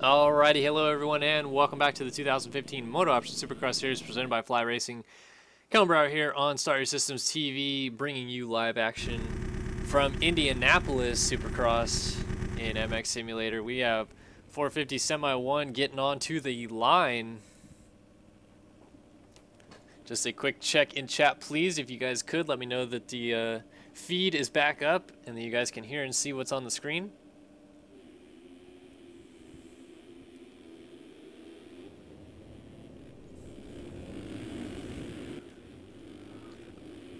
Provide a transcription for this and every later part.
Alrighty, hello everyone, and welcome back to the 2015 MotoOption Supercross Series presented by Fly Racing. Cumber out here on Start Your Systems TV, bringing you live action from Indianapolis Supercross in MX Simulator. We have 450 Semi 1 getting onto the line. Just a quick check in chat, please. If you guys could, let me know that the feed is back up and that you guys can hear and see what's on the screen.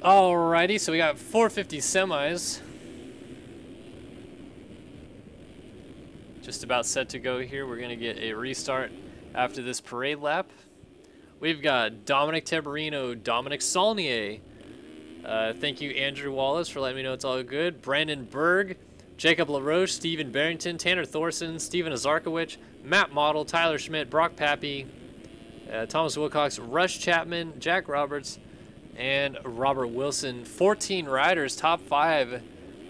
Alrighty, so we got 450 semis. Just about set to go here. We're going to get a restart after this parade lap. We've got Dominic Teberino, Dominic Saulnier. Thank you, Andrew Wallace, for letting me know it's all good. Brandon Berg, Jacob LaRoche, Stephen Barrington, Tanner Thorson, Steven Azarkowicz, Matt Model, Tyler Schmidt, Brock Pappy, Thomas Wilcox, Rush Chapman, Jack Roberts, and Robert Wilson. 14 riders, top 5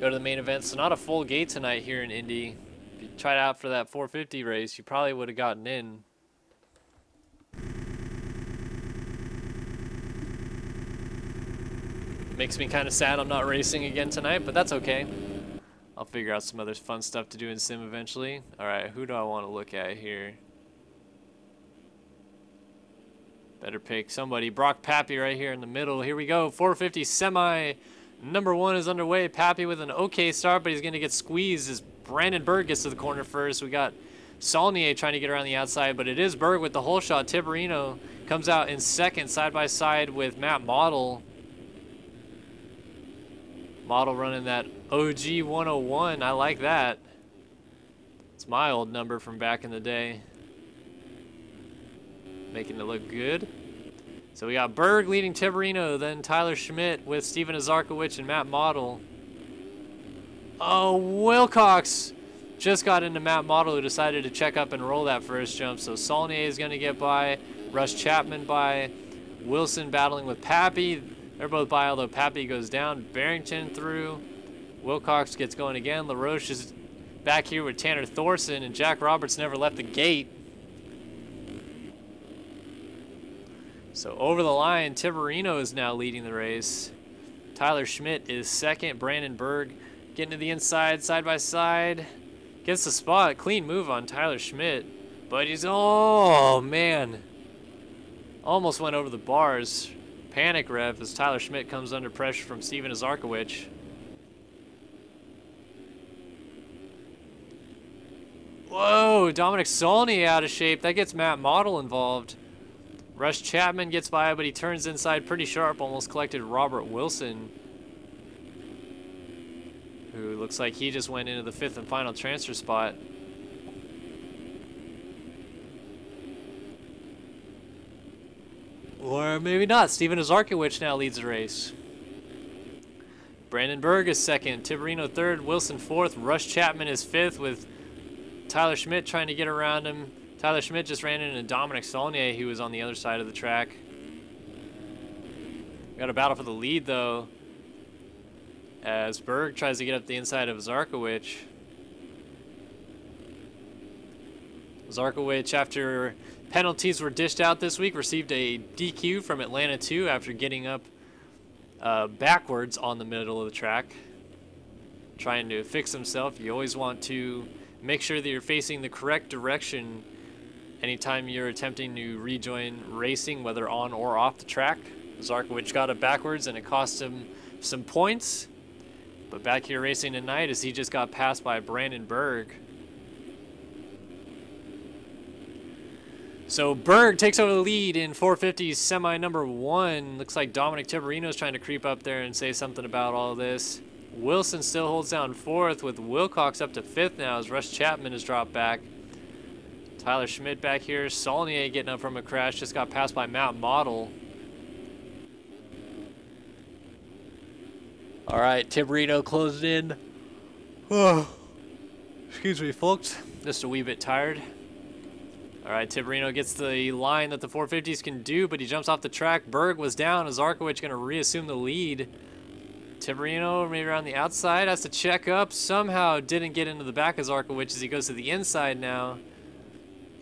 go to the main event, so not a full gate tonight here in Indy. If you tried out for that 450 race, you probably would have gotten in. Makes me kind of sad I'm not racing again tonight, but that's okay. I'll figure out some other fun stuff to do in sim eventually. Alright, who do I want to look at here? Better pick somebody. Brock Pappy right here in the middle. Here we go. 450 semi. Number 1 is underway. Pappy with an okay start, but he's going to get squeezed as Brandon Berg gets to the corner first. We got Saulnier trying to get around the outside, but it is Berg with the whole shot. Tiberino comes out in second, side by side with Matt Model. Model running that OG 101. I like that. It's my old number from back in the day. Making it look good. So we got Berg leading Tiberino, then Tyler Schmidt with Steven Azarkowicz and Matt Model. Oh, Wilcox just got into Matt Model, who decided to check up and roll that first jump. So Saulnier is going to get by, Rush Chapman by, Wilson battling with Pappy. They're both by, although Pappy goes down. Barrington through. Wilcox gets going again. LaRoche is back here with Tanner Thorson, and Jack Roberts never left the gate. So over the line, Tiberino is now leading the race. Tyler Schmidt is second. Brandon Berg getting to the inside, side by side. Gets the spot. Clean move on Tyler Schmidt. But he's, oh man. Almost went over the bars. Panic rev as Tyler Schmidt comes under pressure from Steven Azarkowicz. Whoa, Dominic Saulnier out of shape. That gets Matt Model involved. Rush Chapman gets by, but he turns inside pretty sharp, almost collected Robert Wilson, who looks like he just went into the 5th and final transfer spot. Or maybe not. Steven Azarkowicz now leads the race. Brandon Berg is second, Tiberino third, Wilson fourth, Rush Chapman is fifth with Tyler Schmidt trying to get around him. Tyler Schmidt just ran into Dominic Saulnier, who was on the other side of the track. Got a battle for the lead, though, as Berg tries to get up the inside of Azarkowicz. Azarkowicz, after penalties were dished out this week, received a DQ from Atlanta 2 after getting up backwards on the middle of the track. Trying to fix himself. You always want to make sure that you're facing the correct direction anytime you're attempting to rejoin racing, whether on or off the track. Azarkowicz got it backwards and it cost him some points. But back here racing tonight as he just got passed by Brandon Berg. So Berg takes over the lead in 450 semi number 1. Looks like Dominic Tiberino is trying to creep up there and say something about all this. Wilson still holds down 4th with Wilcox up to 5th now as Rush Chapman has dropped back. Tyler Schmidt back here. Saulnier getting up from a crash. Just got passed by Matt Model. All right, Tiberino closed in. Oh, excuse me, folks. Just a wee bit tired. All right, Tiberino gets the line that the 450s can do, but he jumps off the track. Berg was down. Azarkowicz going to reassume the lead. Tiberino maybe around the outside, has to check up. Somehow didn't get into the back of Azarkowicz as he goes to the inside now.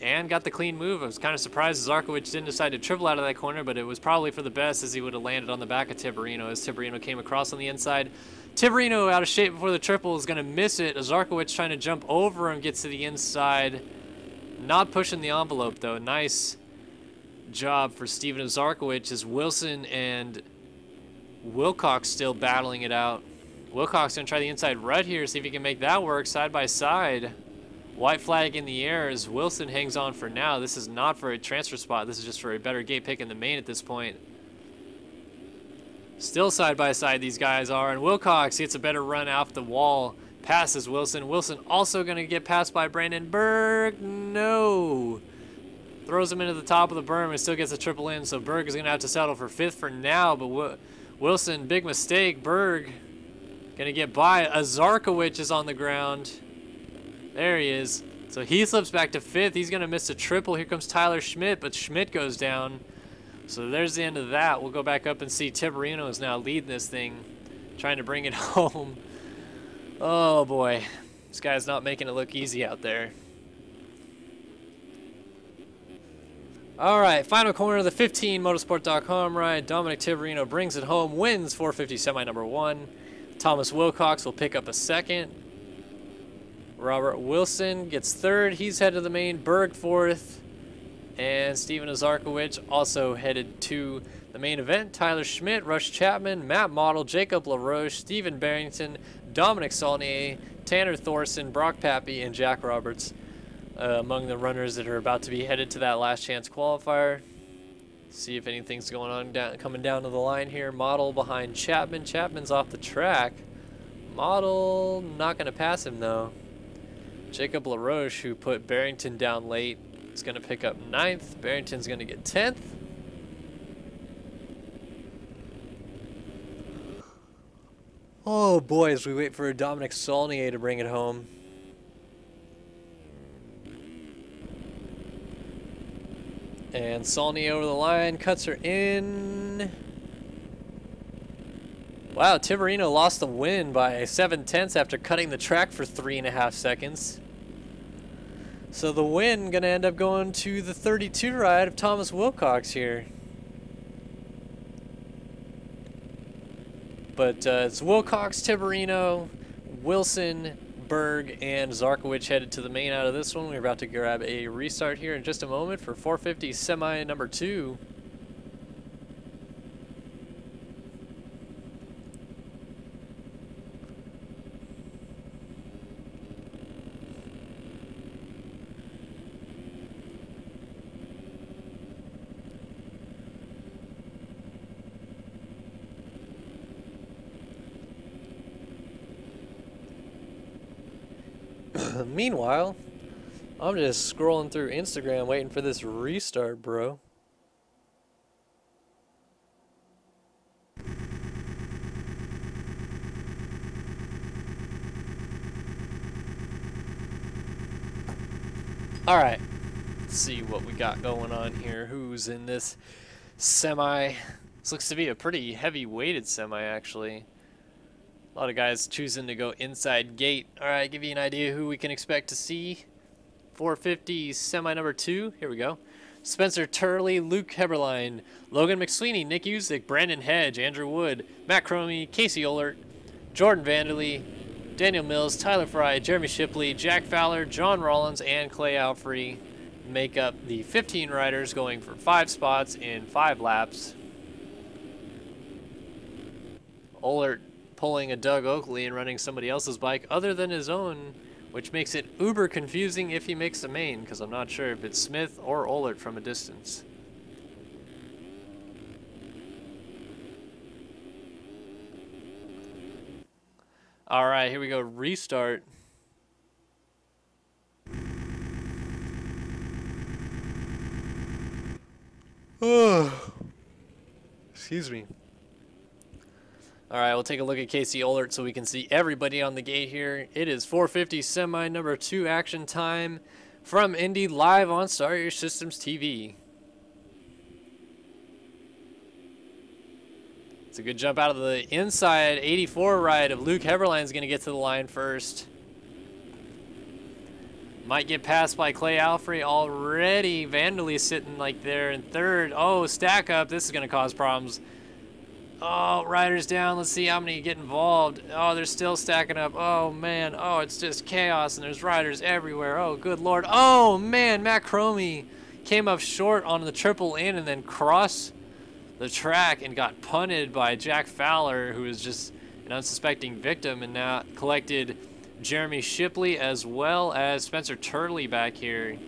and got the clean move. I was kind of surprised Zarkowicz didn't decide to triple out of that corner, but it was probably for the best, as he would have landed on the back of Tiberino as Tiberino came across on the inside. Tiberino out of shape before the triple is going to miss it. Zarkowicz trying to jump over him, gets to the inside. Not pushing the envelope, though. Nice job for Steven Zarkowicz as Wilson and Wilcox still battling it out. Wilcox going to try the inside right here, see if he can make that work side by side. White flag in the air as Wilson hangs on for now. This is not for a transfer spot. This is just for a better gate pick in the main at this point. Still side by side these guys are, and Wilcox gets a better run off the wall. Passes Wilson. Wilson also going to get passed by Brandon Berg. No. Throws him into the top of the berm and still gets a triple in, so Berg is going to have to settle for 5th for now, but Wilson, big mistake. Berg going to get by. Zarkowicz is on the ground. There he is. So he slips back to 5th. He's going to miss a triple. Here comes Tyler Schmidt, but Schmidt goes down. So there's the end of that. We'll go back up and see Tiberino is now leading this thing, trying to bring it home. Oh, boy. This guy's not making it look easy out there. All right, final corner of the 15 motorsport.com ride. Dominic Tiberino brings it home, wins 450 semi number 1. Thomas Wilcox will pick up a 2nd. Robert Wilson gets 3rd. He's headed to the main. Berg 4th. And Steven Zarkowicz also headed to the main event. Tyler Schmidt, Rush Chapman, Matt Model, Jacob LaRoche, Stephen Barrington, Dominic Saulnier, Tanner Thorson, Brock Pappy, and Jack Roberts among the runners that are about to be headed to that last chance qualifier. See if anything's going on coming down to the line here. Model behind Chapman. Chapman's off the track. Model not going to pass him though. Jacob LaRoche, who put Barrington down late, is going to pick up 9th. Barrington's going to get 10th. Oh boy, as we wait for Dominic Saulnier to bring it home. And Saulnier over the line, cuts her in. Wow, Tiberino lost the win by 7/10 after cutting the track for 3.5 seconds. So the win gonna end up going to the 32 ride of Thomas Wilcox here. But it's Wilcox, Tiberino, Wilson, Berg, and Zarkowicz headed to the main out of this one. We're about to grab a restart here in just a moment for 450 semi number 2. Meanwhile, I'm just scrolling through Instagram waiting for this restart, bro. All right, let's see what we got going on here. Who's in this semi? This looks to be a pretty heavy weighted semi, actually. A lot of guys choosing to go inside gate. All right, give you an idea who we can expect to see. 450 semi number 2. Here we go. Spencer Turley, Luke Heberlein, Logan McSweeney, Nick Usick, Brandon Hedge, Andrew Wood, Matt Cromie, Casey Ohlert, Jordan Vanderlee, Daniel Mills, Tyler Fry, Jeremy Shipley, Jack Fowler, John Rollins, and Clay Alfrey make up the 15 riders going for 5 spots in 5 laps. Ohlert pulling a Doug Oakley and running somebody else's bike other than his own, which makes it uber confusing if he makes the main, because I'm not sure if it's Smith or Ohlert from a distance. All right, here we go, restart. Oh, excuse me. All right, we'll take a look at Casey Ohlert so we can see everybody on the gate here. It is 450 semi number 2 action time from Indy, live on Star Your Systems TV. It's a good jump out of the inside 84 ride of Luke Heberlein is going to get to the line first. Might get passed by Clay Alfrey already. Vandally sitting like there in third. Oh, stack up. This is going to cause problems. Oh, riders down. Let's see how many get involved. Oh, they're still stacking up. Oh, man. Oh, it's just chaos, and there's riders everywhere. Oh, good Lord. Oh, man. Matt Cromie came up short on the triple in and then crossed the track and got punted by Jack Fowler, who was just an unsuspecting victim, and now collected Jeremy Shipley as well as Spencer Turley back here.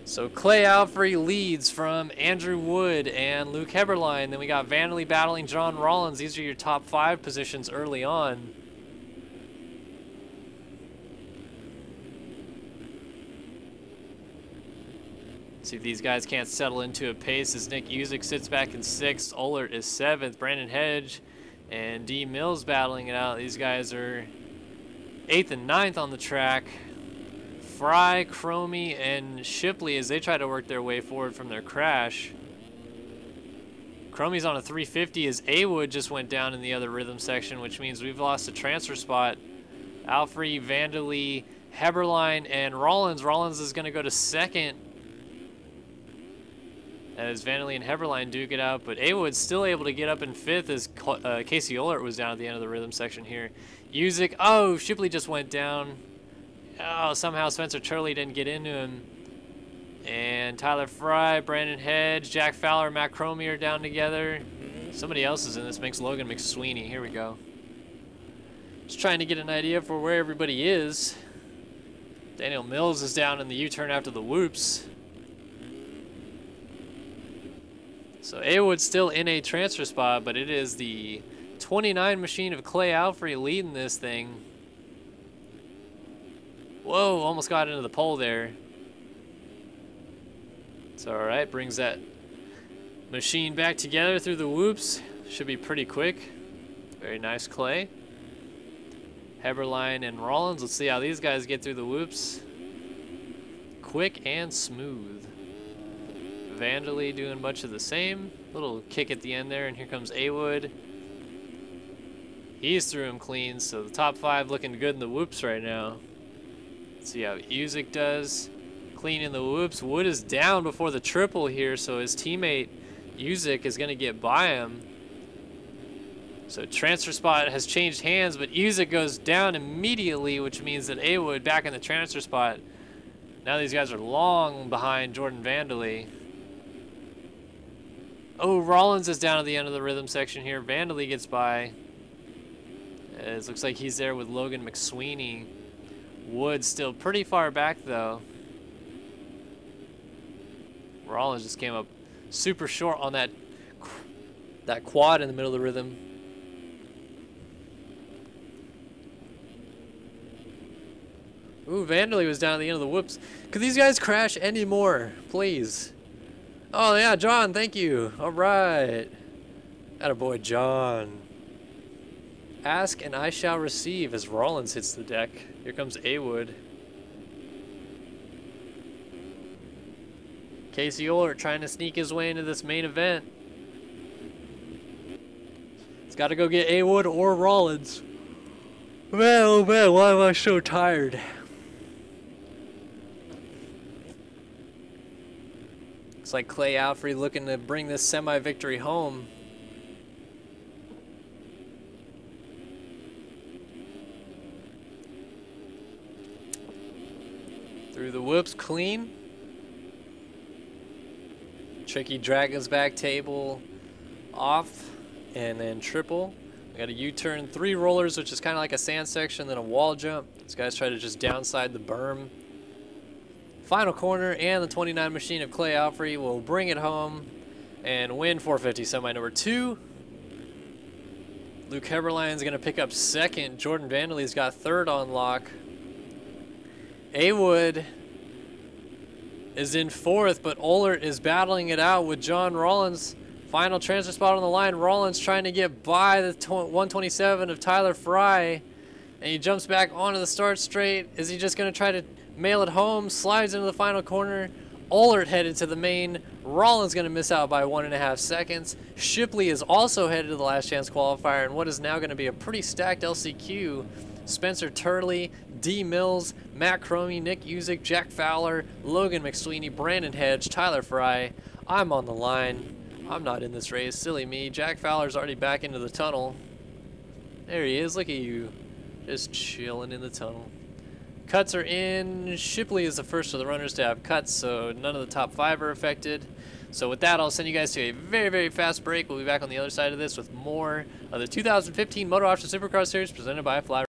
So Clay Alfrey leads from Andrew Wood and Luke Heberlein. Then we got Vandally battling John Rollins. These are your top 5 positions early on. See if these guys can't settle into a pace as Nick Usick sits back in 6th. Ohlert is 7th. Brandon Hedge and D. Mills battling it out. These guys are 8th and 9th on the track. Fry, Cromie, and Shipley as they try to work their way forward from their crash. Cromie's on a 350 as Awood just went down in the other rhythm section, which means we've lost a transfer spot. Alfrey, Vandally, Heberlein, and Rollins. Rollins is going to go to 2nd as Vandally and Heberlein duke it out, but Awood's still able to get up in 5th as Casey Ohlert was down at the end of the rhythm section here. Usick, oh, Shipley just went down. Oh, somehow Spencer Turley didn't get into him. And Tyler Fry, Brandon Hedge, Jack Fowler, Matt Cromie are down together. Somebody else is in this mix, Logan McSweeney. Here we go. Just trying to get an idea for where everybody is. Daniel Mills is down in the U-turn after the whoops. So Awood's still in a transfer spot, but it is the 29 machine of Clay Alfrey leading this thing. Whoa, almost got into the pole there. It's all right, brings that machine back together through the whoops. Should be pretty quick. Very nice, Clay. Heberlein and Rollins. Let's see how these guys get through the whoops. Quick and smooth. Vandally doing much of the same. Little kick at the end there, and here comes Awood. He's through him clean, so the top 5 looking good in the whoops right now. Let's see how Usick does. Clean in the whoops. Wood is down before the triple here, so his teammate Usick is going to get by him. So transfer spot has changed hands, but Usick goes down immediately, which means that Awood back in the transfer spot. Now these guys are long behind Jordan Vandally. Oh, Rollins is down at the end of the rhythm section here. Vandally gets by. It looks like he's there with Logan McSweeney. Wood still pretty far back, though. Rollins just came up super short on that quad in the middle of the rhythm. Ooh, Vandally was down at the end of the whoops. Could these guys crash anymore, please? Oh, yeah, John, thank you. All right. Attaboy, John. Ask and I shall receive as Rollins hits the deck. Here comes Awood. Casey Ohlert trying to sneak his way into this main event. He's got to go get Awood or Rollins. Man, oh man, why am I so tired? Looks like Clay Alfrey looking to bring this semi-victory home. Through the whoops, clean. Tricky Dragon's back table off, and then triple. We got a U-turn, 3 rollers, which is kind of like a sand section, then a wall jump. These guys try to just downside the berm. Final corner, and the 29 machine of Clay Alfrey will bring it home and win 450 semi number 2. Luke Heberlein is going to pick up 2nd. Jordan Vandally's got 3rd on lock. Awood is in 4th, but Ohlert is battling it out with John Rollins. Final transfer spot on the line. Rollins trying to get by the 127 of Tyler Fry, and he jumps back onto the start straight. Is he just going to try to mail it home? Slides into the final corner. Ohlert headed to the main. Rollins going to miss out by 1.5 seconds. Shipley is also headed to the last chance qualifier, and what is now going to be a pretty stacked LCQ. Spencer Turley, D. Mills, Matt Cromie, Nick Usick, Jack Fowler, Logan McSweeney, Brandon Hedge, Tyler Fry. I'm on the line. I'm not in this race. Silly me. Jack Fowler's already back into the tunnel. There he is. Look at you. Just chilling in the tunnel. Cuts are in. Shipley is the first of the runners to have cuts, so none of the top 5 are affected. So with that, I'll send you guys to a very, very fast break. We'll be back on the other side of this with more of the 2015 MotoOption Supercross Series presented by Fly.